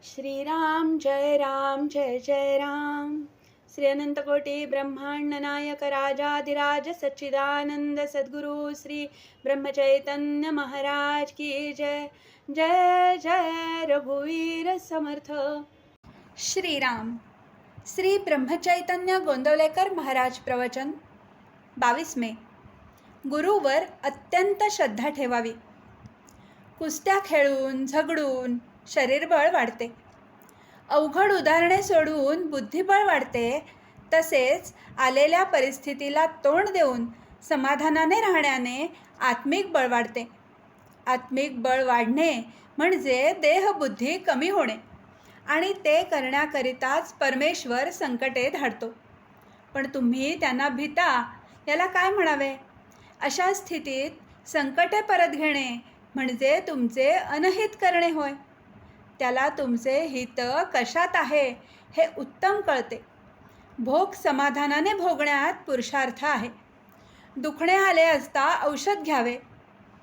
श्रीराम जय जय राम. श्री अनंतकोटी ब्रह्मांड नायक राजाधिराज सच्चिदानंद सद्गुरु श्री ब्रह्मचैतन्य महाराज की जय. जय जय रघुवीर समर्थ. श्रीराम. श्री ब्रह्मचैतन्य गोंदवलेकर महाराज प्रवचन. 22 मे. गुरुवर अत्यंत श्रद्धा ठेवावी. कुस्त्या खेळून झगडून शरीरबळ वाढते. अवघड उदाहरणे सोडून बुद्धिबळ वाढते. तसेच आलेल्या परिस्थितीला तोंड देऊन समाधानाने राहण्याने आत्मिक बळ वाढते. आत्मिक बळ वाढणे म्हणजे देहबुद्धी कमी होणे आणि ते करण्याकरिताच परमेश्वर संकटे धाडतो. पण तुम्ही त्यांना भीता, याला काय म्हणावे? अशा स्थितीत संकटे परत घेणे म्हणजे तुमचे अनहित करणे होय. त्याला तुमचे हित कशात आहे हे उत्तम कळते. भोग समाधानाने भोगण्यात पुरुषार्थ आहे. दुखणे आले असता औषध घ्यावे,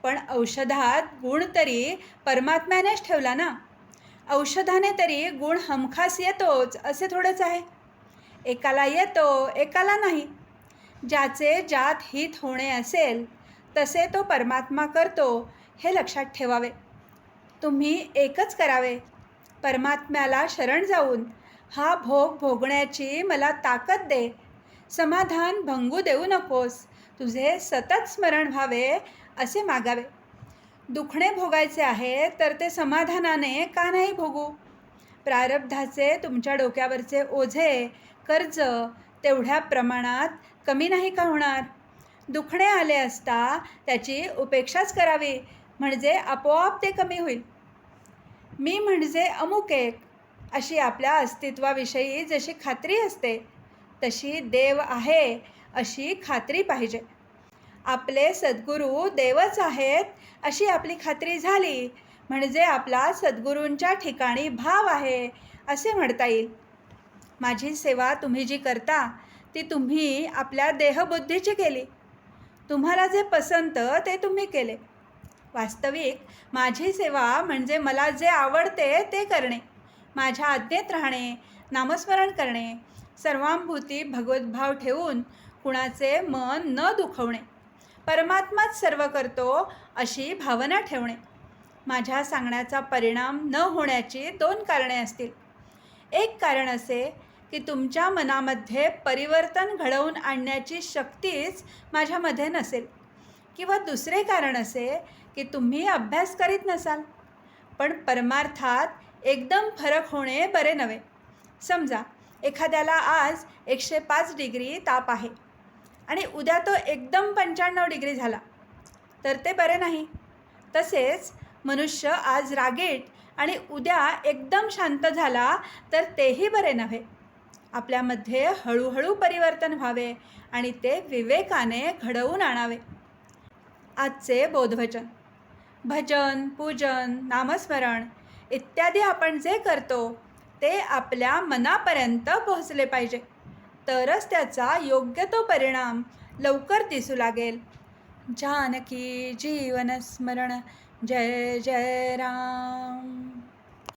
पण औषधात गुण तरी परमात्म्यानेच ठेवला ना. औषधाने तरी गुण हमखास येतोच असे थोडेच आहे. एकाला येतो एकाला नाही. ज्याचे ज्यात हित होणे असेल तसे तो परमात्मा करतो हे लक्षात ठेवावे. तुम्ही एकच करावे, परमात्म्याला शरण जाऊन हा भोग भोगण्याची मला ताकद दे, समाधान भंगू देऊ नकोस, तुझे सतत स्मरण व्हावे असे मागावे. दुखणे भोगायचे आहे तर ते समाधानाने का नाही भोगू? प्रारब्धाचे तुमच्या डोक्यावरचे ओझे कर्ज तेवढ्या प्रमाणात कमी नाही का होणार? दुखणे आले असता त्याची उपेक्षाच करावी म्हणजे आपोआप ते कमी होईल. मी म्हणजे अमुक एक अशी आपल्या अस्तित्वाविषयी जशी खात्री असते तशी देव आहे अशी खात्री पाहिजे. आपले सद्गुरू देवच आहेत अशी आपली खात्री झाली म्हणजे आपला सद्गुरूंच्या ठिकाणी भाव आहे असे म्हणता येईल. माझी सेवा तुम्ही जी करता ती तुम्ही आपल्या देहबुद्धीची केली. तुम्हाला जे पसंत ते तुम्ही केले. वास्तविक माझी सेवा म्हणजे मला जे आवडते ते करणे, माझ्या आज्ञेत राहणे, नामस्मरण करणे, सर्वांभूती भगवद्भाव ठेवून कुणाचे मन न दुखवणे, परमात्माच सर्व करतो अशी भावना ठेवणे. माझ्या सांगण्याचा परिणाम न होण्याची 2 कारणे असतील. एक कारण असे की तुमच्या मनामध्ये परिवर्तन घडवून आणण्याची शक्तीच माझ्यामध्ये नसेल, किंवा दुसरे कारण असे की तुम्ही अभ्यास करीत नसाल. पण परमार्थात एकदम फरक होणे बरे नव्हे. समजा एखाद्याला आज 105 डिग्री ताप आहे आणि उद्या तो एकदम 95 डिग्री झाला तर ते बरे नाही. तसेच मनुष्य आज रागीट आणि उद्या एकदम शांत झाला तर तेही बरे नव्हे. आपल्यामध्ये हळूहळू परिवर्तन व्हावे आणि ते विवेकाने घडवून आणावे. आजचे बोधवचन. भजन, पूजन, नामस्मरण इत्यादी आपण जे करतो ते आपल्या मनापर्यंत पोहोचले पाहिजे, तरच त्याचा योग्य तो परिणाम लवकर दिसू लागेल. जानकी जीवन स्मरण. जय जय राम.